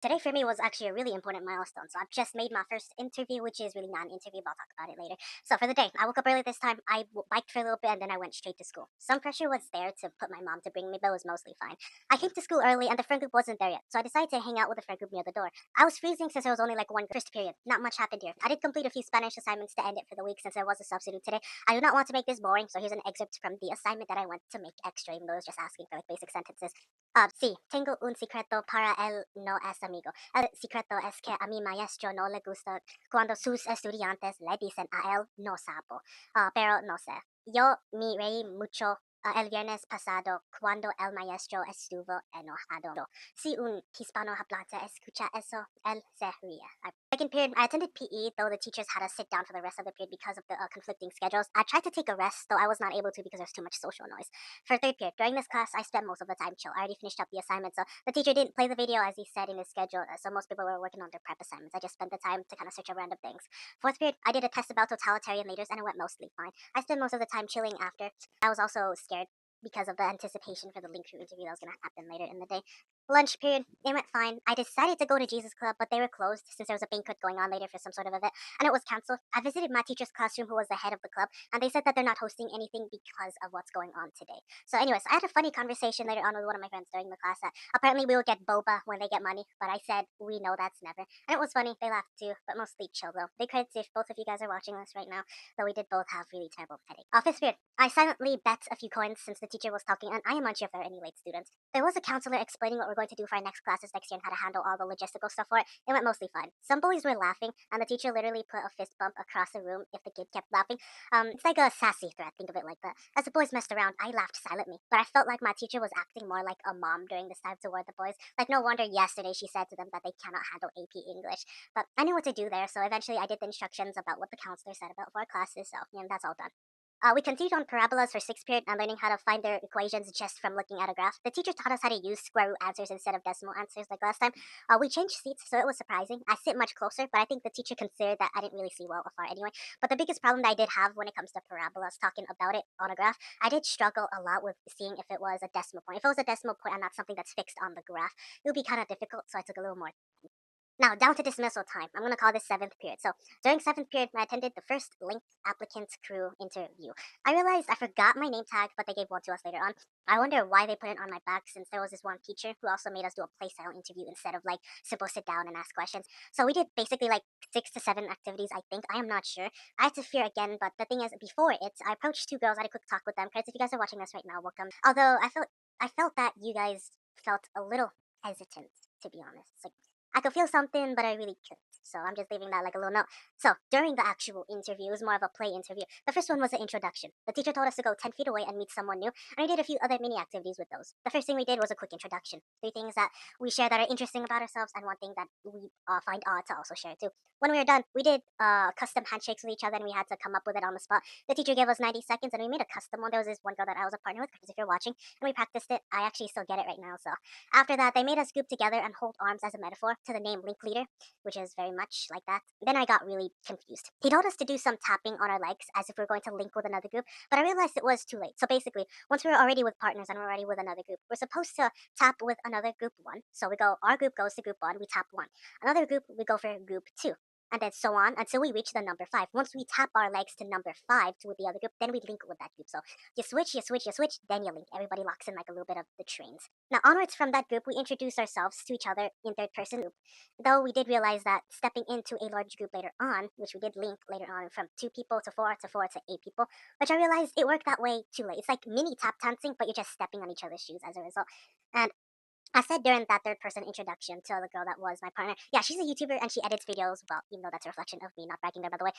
Today for me was actually a really important milestone. So I've just made my first interview, which is really not an interview, but I'll talk about it later. So for the day, I woke up early this time. Biked for a little bit and then I went straight to school. Some pressure was there to put my mom to bring me, but it was mostly fine. I came to school early and the friend group wasn't there yet. So I decided to hang out with the friend group near the door. I was freezing since there was only like one first period. Not much happened here. I did complete a few Spanish assignments to end it for the week since I was a substitute today. I do not want to make this boring, so here's an excerpt from the assignment that I went to make extra, even though it was just asking for like basic sentences. Sí, tengo un secreto para él no es amigo. El secreto es que a mi maestro no le gusta cuando sus estudiantes le dicen a él no sapo. Pero no sé. Yo me reí mucho el viernes pasado cuando el maestro estuvo enojado. Si un hispanohablante escucha eso, él se ríe. Second period, I attended PE, though the teachers had us sit down for the rest of the period because of the conflicting schedules. I tried to take a rest, though I was not able to because there was too much social noise. For third period, during this class, I spent most of the time chill. I already finished up the assignment, so the teacher didn't play the video as he said in his schedule, so most people were working on their prep assignments. I just spent the time to kind of search up random things. Fourth period, I did a test about totalitarian leaders, and it went mostly fine. I spent most of the time chilling after. I was also scared because of the anticipation for the link crew interview that was going to happen later in the day. Lunch period, it went fine. I decided to go to Jesus Club, but they were closed since there was a banquet going on later for some sort of event, and it was canceled. I visited my teacher's classroom, who was the head of the club, and they said that they're not hosting anything because of what's going on today. So, anyways, I had a funny conversation later on with one of my friends during the class that apparently we will get boba when they get money, but I said, we know that's never. And it was funny. They laughed too, but mostly chill though. Big credits if both of you guys are watching this right now, though we did both have really terrible headaches. Fifth period, I silently bet a few coins since the teacher was talking, and I am unsure if there are any late students. There was a counselor explaining what we're going to do for our next classes next year and how to handle all the logistical stuff for it. It went mostly fine. Some boys were laughing, and the teacher literally put a fist bump across the room if the kid kept laughing. It's like a sassy threat, think of it like that. As the boys messed around, I laughed silently, but I felt like my teacher was acting more like a mom during this time toward the boys. Like, no wonder yesterday she said to them that they cannot handle AP English. But I knew what to do there, so eventually I did the instructions about what the counselor said about for our classes, so yeah, that's all done. We continued on parabolas for sixth period and learning how to find their equations just from looking at a graph. The teacher taught us how to use square root answers instead of decimal answers like last time. We changed seats, so it was surprising. I sit much closer, but I think the teacher considered that I didn't really see well afar anyway. But the biggest problem that I did have when it comes to parabolas, talking about it on a graph, I did struggle a lot with seeing if it was a decimal point. If it was a decimal point and not something that's fixed on the graph, it would be kind of difficult, so I took a little more. Now, down to dismissal time. I'm going to call this seventh period. So, during seventh period, I attended the first linked applicants crew interview. I realized I forgot my name tag, but they gave one to us later on. I wonder why they put it on my back since there was this one teacher who also made us do a playstyle interview instead of like simple sit down and ask questions. So, we did basically like 6 to 7 activities, I think. I am not sure. I had to fear again, but the thing is, before it, I approached two girls. I had a quick talk with them. Credits if you guys are watching this right now, welcome. Although I felt that you guys felt a little hesitant, to be honest. Like, I could feel something, but I really couldn't. So I'm just leaving that like a little note. So during the actual interview, it was more of a play interview. The first one was an introduction. The teacher told us to go 10 feet away and meet someone new, and we did a few other mini activities with those. The first thing we did was a quick introduction. 3 things that we share that are interesting about ourselves, and one thing that we find odd to also share too. When we were done, we did custom handshakes with each other, and we had to come up with it on the spot. The teacher gave us 90 seconds, and we made a custom one. There was this one girl that I was a partner with, because if you're watching, and we practiced it. I actually still get it right now, so after that, they made us group together and hold arms as a metaphor to the name Link Leader, which is very much like that. Then I got really confused. He told us to do some tapping on our legs as if we were going to link with another group, but I realized it was too late. So basically, once we were already with partners and we're already with another group, we're supposed to tap with another group one. So we go, our group goes to group one, we tap one. Another group, we go for group two. And then so on until we reach the number five. Once we tap our legs to number five to with the other group, then we link with that group. So you switch, you switch, you switch, then you link. Everybody locks in like a little bit of the trains. Now, onwards from that group, we introduce ourselves to each other in third person group. Though we did realize that stepping into a large group later on, which we did link later on from 2 people to 4 to 8 people, which I realized it worked that way too late. It's like mini tap dancing, but you're just stepping on each other's shoes as a result. And I said during that third person introduction to the girl that was my partner, yeah, she's a YouTuber and she edits videos. Well, even though that's a reflection of me, not bragging there, by the way.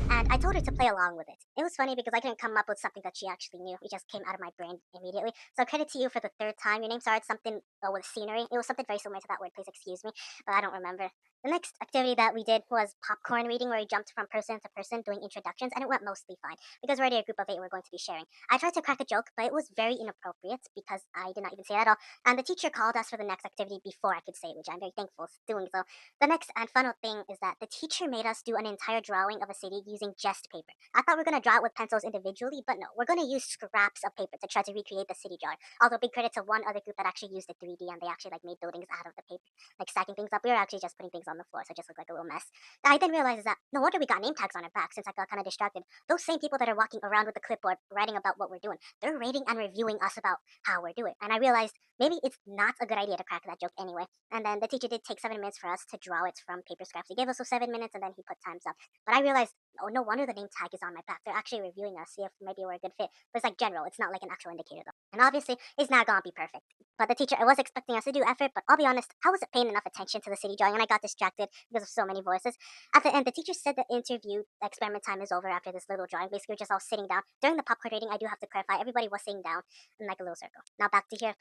And I told her to play along with it. It was funny because I couldn't come up with something that she actually knew. It just came out of my brain immediately. So credit to you for the third time. Your name started something with scenery. It was something very similar to that word. Please excuse me, but I don't remember. The next activity that we did was popcorn reading, where we jumped from person to person doing introductions, and it went mostly fine because we're already a group of 8. We're going to be sharing. I tried to crack a joke, but it was very inappropriate because I did not even say it at all. And the teacher called us for the next activity before I could say it, which I'm very thankful for doing so. The next and final thing is that the teacher made us do an entire drawing of a city using just paper. I thought we were going to draw it with pencils individually, but no, we're going to use scraps of paper to try to recreate the city drawing. Although big credit to one other group that actually used the 3D and they actually like made buildings out of the paper, like stacking things up. We were actually just putting things on the floor, so it just looked like a little mess. I then realized that no wonder we got name tags on our back since I got kind of distracted. Those same people that are walking around with the clipboard writing about what we're doing, they're rating and reviewing us about how we're doing. And I realized maybe it's not a good idea to crack that joke anyway. And then the teacher did take 7 minutes for us to draw it from paper scraps. He gave us those 7 minutes and then he put times up. But I realized, oh, no wonder the name tag is on my back. They're actually reviewing us, see if maybe we're a good fit. But it's like general, it's not like an actual indicator though. And obviously, it's not gonna be perfect. But the teacher, I was expecting us to do effort, but I'll be honest, I wasn't paying enough attention to the city drawing and I got distracted because of so many voices. At the end, the teacher said the interview experiment time is over after this little drawing. Basically, we're just all sitting down. During the popcorn reading, I do have to clarify, everybody was sitting down in like a little circle. Now back to here.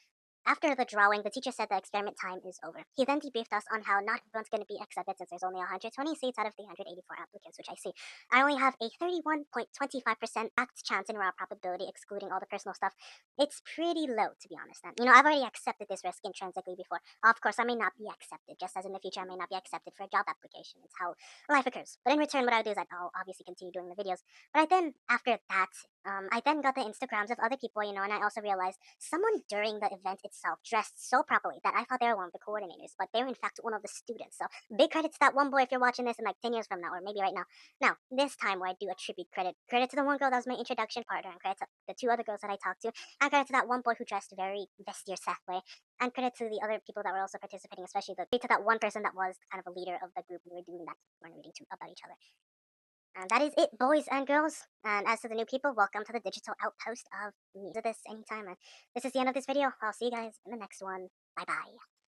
After the drawing, the teacher said the experiment time is over. He then debriefed us on how not everyone's going to be accepted since there's only 120 seats out of the 184 applicants, which I see. I only have a 31.25% act chance in raw probability, excluding all the personal stuff. It's pretty low, to be honest. And, I've already accepted this risk intrinsically before. Of course, I may not be accepted, just as in the future I may not be accepted for a job application. It's how life occurs. But in return, what I do is I'll obviously continue doing the videos. But after that, I then got the Instagrams of other people, and I also realized someone during the event itself dressed so properly that I thought they were one of the coordinators, but they were in fact one of the students. So big credit to that one boy if you're watching this in like 10 years from now, or maybe right now. Now, this time where I do attribute credit to the one girl that was my introduction partner, and credit to the two other girls that I talked to, and credit to that one boy who dressed very vestier Seth way, and credit to the other people that were also participating, especially to that one person that was kind of a leader of the group we were doing that one reading to about each other. And that is it, boys and girls. And as to the new people, welcome to the digital outpost of me. Do this anytime. And this is the end of this video. I'll see you guys in the next one. Bye bye.